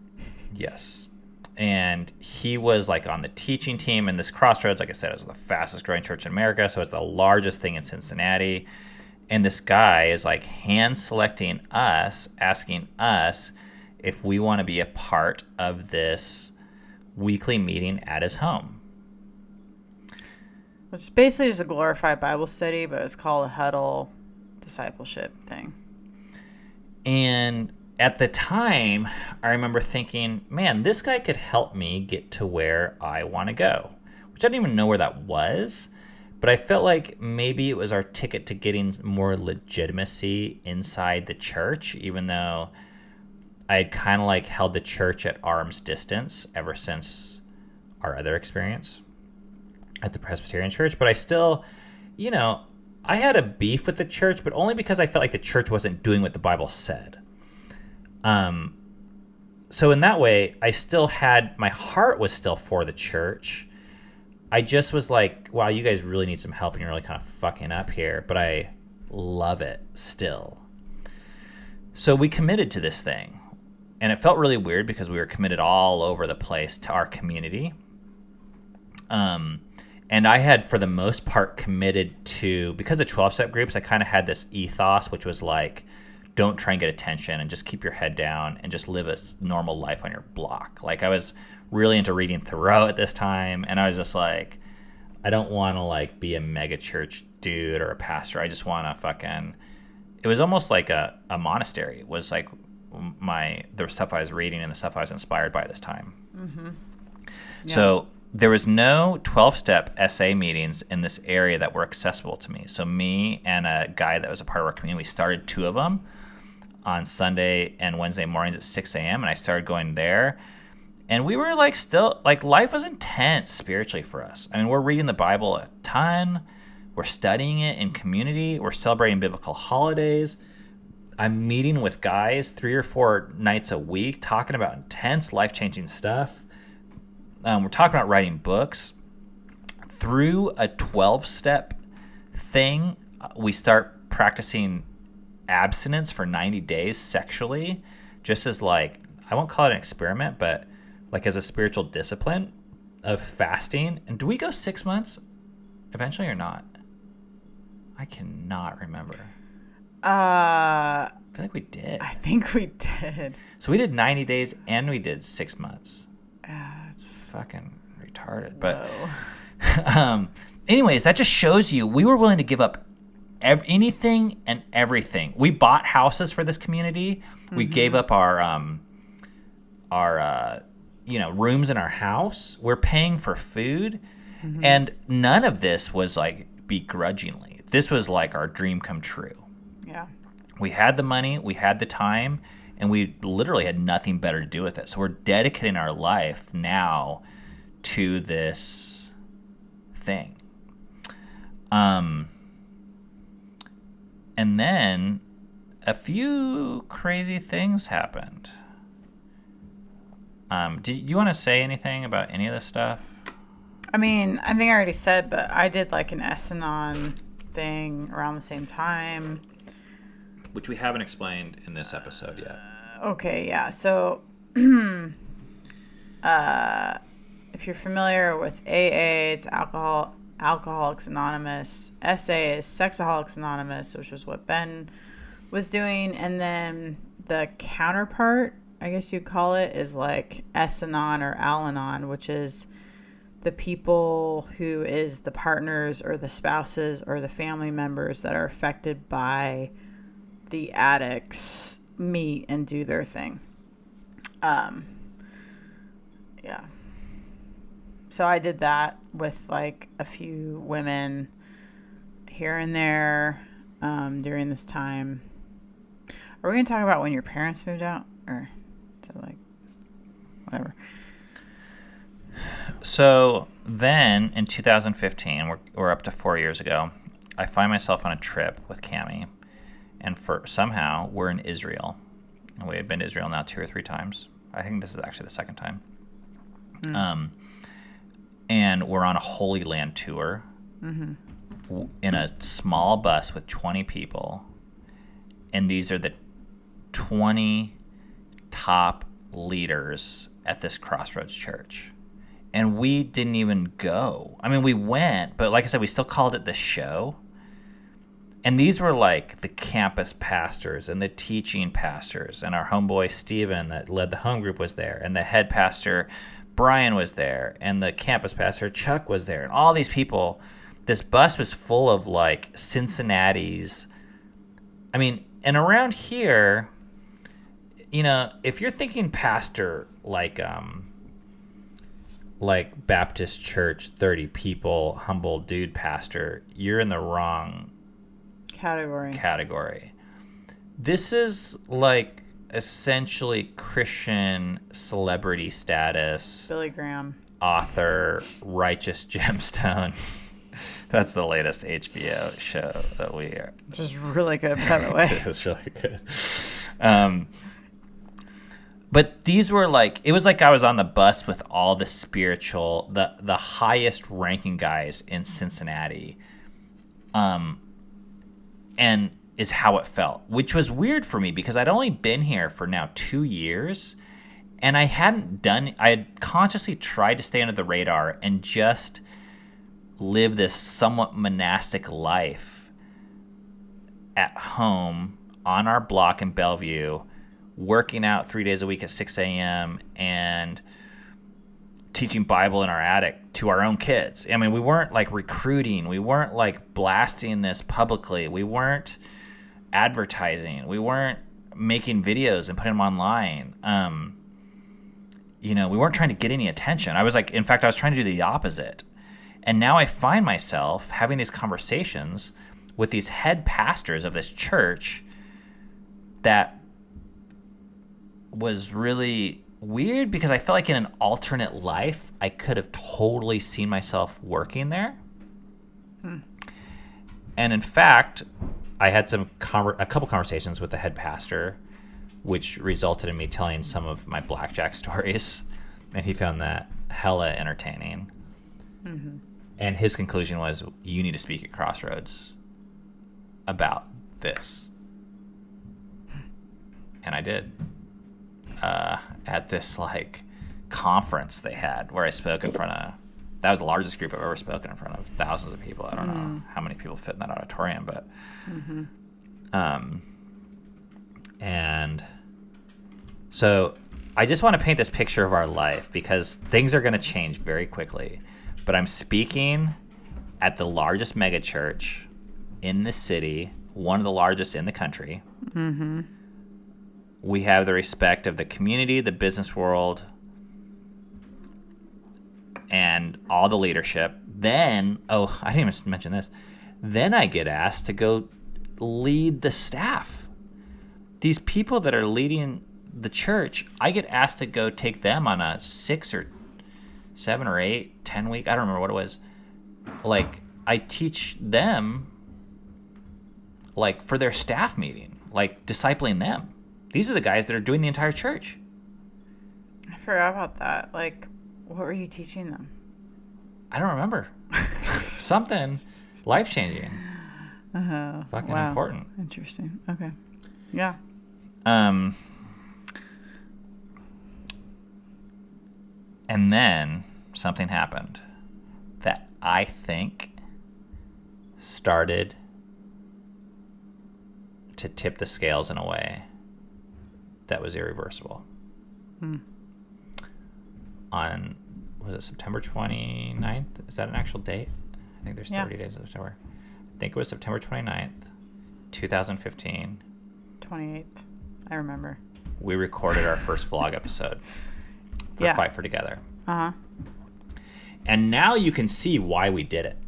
Yes. And he was like on the teaching team in this Crossroads. Like I said, it was the fastest growing church in America. So it's the largest thing in Cincinnati. And this guy is like hand selecting us, asking us if we want to be a part of this weekly meeting at his home. Which is basically just a glorified Bible study, but it's called a huddle discipleship thing. And at the time, I remember thinking, man, this guy could help me get to where I want to go, which I didn't even know where that was. But I felt like maybe it was our ticket to getting more legitimacy inside the church, even though I had kind of like held the church at arm's distance ever since our other experience at the Presbyterian church. But I still, you know, I had a beef with the church, but only because I felt like the church wasn't doing what the Bible said. So in that way, I still had, my heart was still for the church. I just was like, wow, you guys really need some help and you're really kind of fucking up here, but I love it still. So we committed to this thing. And it felt really weird because we were committed all over the place to our community. And I had, for the most part, committed to, because of 12-step groups, I kind of had this ethos, which was like, don't try and get attention and just keep your head down and just live a normal life on your block. Like I was really into reading Thoreau at this time. And I was just like, I don't want to like be a mega church dude or a pastor. I just want to fucking, it was almost like a monastery. It was like the stuff I was reading and the stuff I was inspired by this time. Mm-hmm. Yeah. So there was no 12-step SA meetings in this area that were accessible to me. So me and a guy that was a part of our community, we started 2 of them on Sunday and Wednesday mornings at 6 a.m. And I started going there. And we were like still, like life was intense spiritually for us. I mean, we're reading the Bible a ton. We're studying it in community. We're celebrating biblical holidays. I'm meeting with guys 3 or 4 nights a week talking about intense life-changing stuff. We're talking about writing books. Through a 12-step thing, we start practicing abstinence for 90 days sexually, just as like, I won't call it an experiment, but like as a spiritual discipline of fasting. And do we go 6 months eventually or not? I cannot remember. I feel like we did. I think we did. So we did 90 days and we did 6 months. Fucking retarded. But anyways, that just shows you we were willing to give up anything and everything. We bought houses for this community. Mm-hmm. We gave up our rooms in our house. We're paying for food. Mm-hmm. And none of this was like begrudgingly. This was like our dream come true. Yeah. We had the money, we had the time, and we literally had nothing better to do with it. So we're dedicating our life now to this thing. And then a few crazy things happened. Do you want to say anything about any of this stuff? I mean, I think I already said, but I did like an Essanon thing around the same time. Which we haven't explained in this episode yet. Okay, yeah. So, if you're familiar with AA, it's Alcoholics Anonymous. SA is Sexaholics Anonymous, which was what Ben was doing. And then the counterpart I guess you'd call it, is like S-anon or Al-Anon, which is the people who is the partners or the spouses or the family members that are affected by the addicts meet and do their thing. Yeah. So I did that with like a few women here and there during this time. Are we going to talk about when your parents moved out? Or to like, whatever. So then in 2015, we're up to 4 years ago, I find myself on a trip with Cammie. And somehow we're in Israel. And we had been to Israel now 2 or 3 times. I think this is actually the second time. And we're on a Holy Land tour in a small bus with 20 people. And these are the 20 top leaders at this Crossroads church. And we didn't even go. I mean, we went, but like I said, we still called it the show. And these were like the campus pastors and the teaching pastors. And our homeboy Steven that led the home group was there. And the head pastor Brian was there. And the campus pastor Chuck was there. And all these people, this bus was full of like Cincinnati's. I mean, and around here, you know, if you're thinking pastor like Baptist church, 30 people, humble dude pastor, you're in the wrong category. This is like essentially Christian celebrity status. Billy Graham. Author, Righteous Gemstone. That's the latest HBO show that we are. Which is really good, by the way. It was really good. But these were like, it was like I was on the bus with all the spiritual, the highest ranking guys in Cincinnati. And is how it felt, which was weird for me because I'd only been here for now 2 years. And I had consciously tried to stay under the radar and just live this somewhat monastic life at home on our block in Bellevue, working out 3 days a week at 6 a.m. and teaching Bible in our attic to our own kids. I mean, we weren't like recruiting. We weren't like blasting this publicly. We weren't advertising. We weren't making videos and putting them online. You know, we weren't trying to get any attention. I was trying to do the opposite. And now I find myself having these conversations with these head pastors of this church that was really weird because I felt like in an alternate life, I could have totally seen myself working there. And in fact, I had a couple conversations with the head pastor, which resulted in me telling some of my blackjack stories. And he found that hella entertaining. And his conclusion was, you need to speak at Crossroads about this. And I did. At this like conference they had where I spoke in front of, that was the largest group I've ever spoken in front of, thousands of people. I don't know how many people fit in that auditorium, but and so I just want to paint this picture of our life because things are going to change very quickly. But I'm speaking at the largest mega church in the city, one of the largest in the country. We have the respect of the community, the business world, and all the leadership. Then, I didn't even mention this. Then I get asked to go lead the staff. These people that are leading the church, I get asked to go take them on a 6 or 7 or 8, 10 week, I don't remember what it was. Like, I teach them, like, for their staff meeting, like, discipling them. These are the guys that are doing the entire church. I forgot about that. Like, what were you teaching them? I don't remember. Something life-changing. Fucking important. Interesting. Okay. Yeah. And then something happened that I think started to tip the scales in a way that was irreversible. On, was it September 29th? Is that an actual date? I think there's 30 days of September. I think it was September 29th, 2015. 28th. I remember. We recorded our first vlog episode for Fight for Together. Uh-huh. And now you can see why we did it.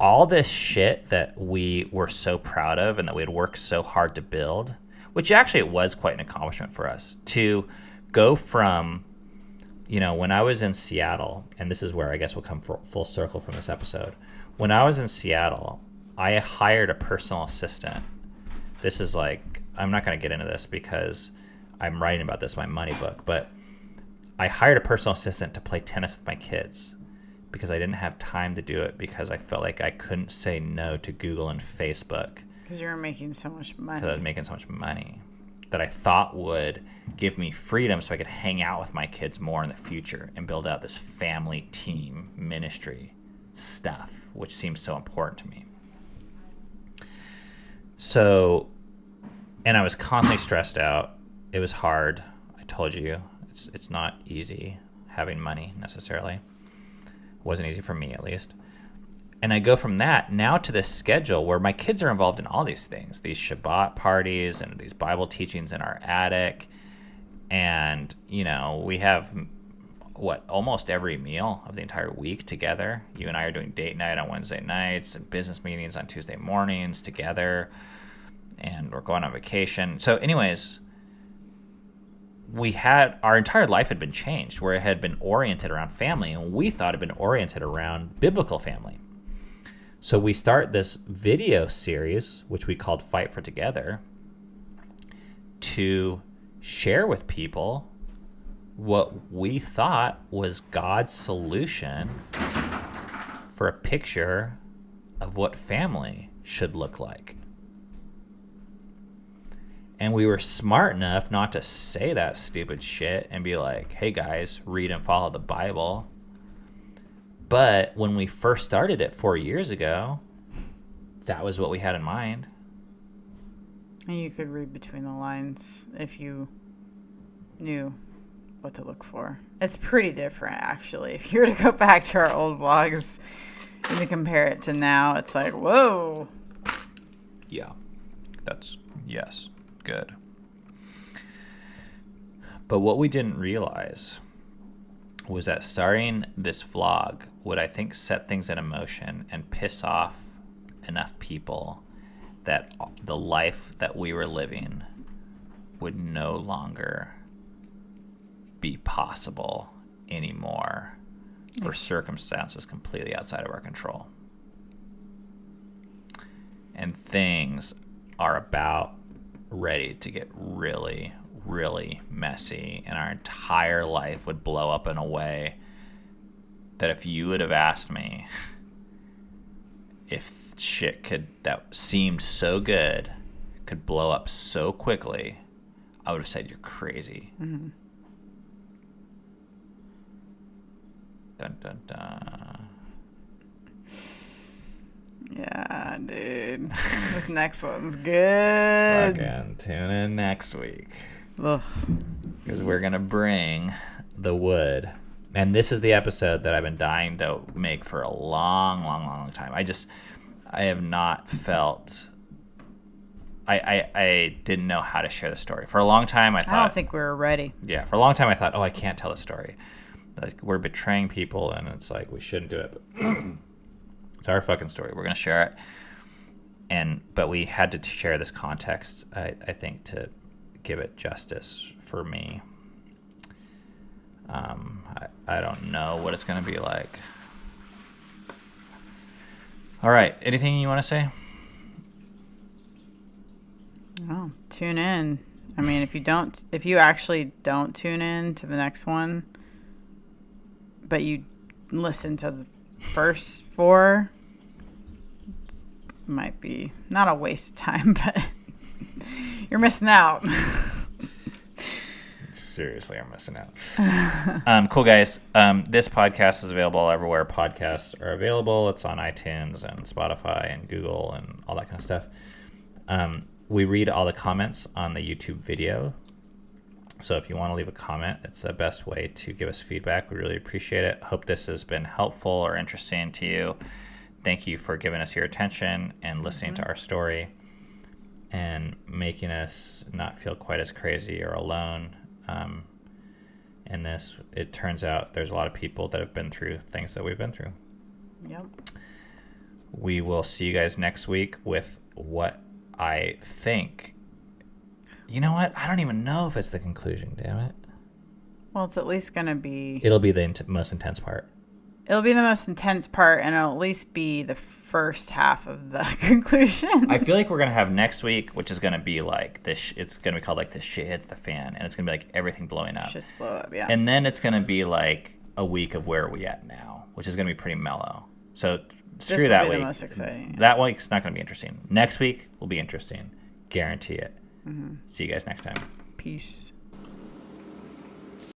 All this shit that we were so proud of and that we had worked so hard to build, which actually it was quite an accomplishment for us, to go from, when I was in Seattle, and this is where I guess we'll come full circle from this episode. When I was in Seattle, I hired a personal assistant. This is like, I'm not going to get into this because I'm writing about this in my money book, but I hired a personal assistant to play tennis with my kids because I didn't have time to do it because I felt like I couldn't say no to Google and Facebook. Because you were making so much money. Because I was making so much money that I thought would give me freedom so I could hang out with my kids more in the future and build out this family team ministry stuff, which seems so important to me. So, and I was constantly stressed out. It was hard. I told you, it's not easy having money necessarily. It wasn't easy for me, at least. And I go from that now to this schedule where my kids are involved in all these things, these Shabbat parties and these Bible teachings in our attic. And, we have, almost every meal of the entire week together. You and I are doing date night on Wednesday nights and business meetings on Tuesday mornings together. And we're going on vacation. So anyways, our entire life had been changed, where it had been oriented around family, and we thought it had been oriented around biblical family. So we start this video series, which we called Fight for Together, to share with people what we thought was God's solution for a picture of what family should look like. And we were smart enough not to say that stupid shit and be like, hey guys, read and follow the Bible. But when we first started it 4 years ago, that was what we had in mind. And you could read between the lines if you knew what to look for. It's pretty different, actually. If you were to go back to our old vlogs and to compare it to now, it's like, whoa. Yeah, yes, good. But what we didn't realize was that starting this vlog would, I think, set things in motion and piss off enough people that the life that we were living would no longer be possible anymore for circumstances completely outside of our control. And things are about ready to get really, really messy, and our entire life would blow up in a way that if you would have asked me if shit that seemed so good could blow up so quickly, I would have said you're crazy. Mm-hmm. Dun, dun, dun. Yeah, dude. This next one's good. Fucking tune in next week. Ugh. Because we're going to bring the wood. And this is the episode that I've been dying to make for a long, long, long time. I have not felt... I didn't know how to share the story. For a long time, I thought... I don't think we were ready. Yeah, for a long time, I thought, I can't tell the story. Like, we're betraying people, and it's like, we shouldn't do it. But it's our fucking story. We're going to share it. But we had to share this context, I think, to give it justice for me. I don't know what it's going to be like. All right. Anything you want to say? Oh, tune in. I mean, if you actually don't tune in to the next one, but you listen to the first 4, it might be not a waste of time, but you're missing out. Seriously, I'm missing out. Cool, guys. This podcast is available everywhere podcasts are available. It's on iTunes and Spotify and Google and all that kind of stuff. We read all the comments on the YouTube video. So if you want to leave a comment, it's the best way to give us feedback. We really appreciate it. Hope this has been helpful or interesting to you. Thank you for giving us your attention and listening to our story and making us not feel quite as crazy or alone in this. It turns out there's a lot of people that have been through things that we've been through. Yep. We will see you guys next week with what I think. You know what? I don't even know if it's the conclusion, damn it. Well, it's at least going to be... It'll be the most intense part. It'll be the most intense part, and it'll at least be the first half of the conclusion. I feel like we're going to have next week, which is going to be like this. It's going to be called like this shit hits the fan, and it's going to be like everything blowing up. Shit's blow up, yeah. And then it's going to be like a week of where are we at now, which is going to be pretty mellow. So screw that week. This will be the most exciting. Yeah. That week's not going to be interesting. Next week will be interesting. Guarantee it. Mm-hmm. See you guys next time. Peace.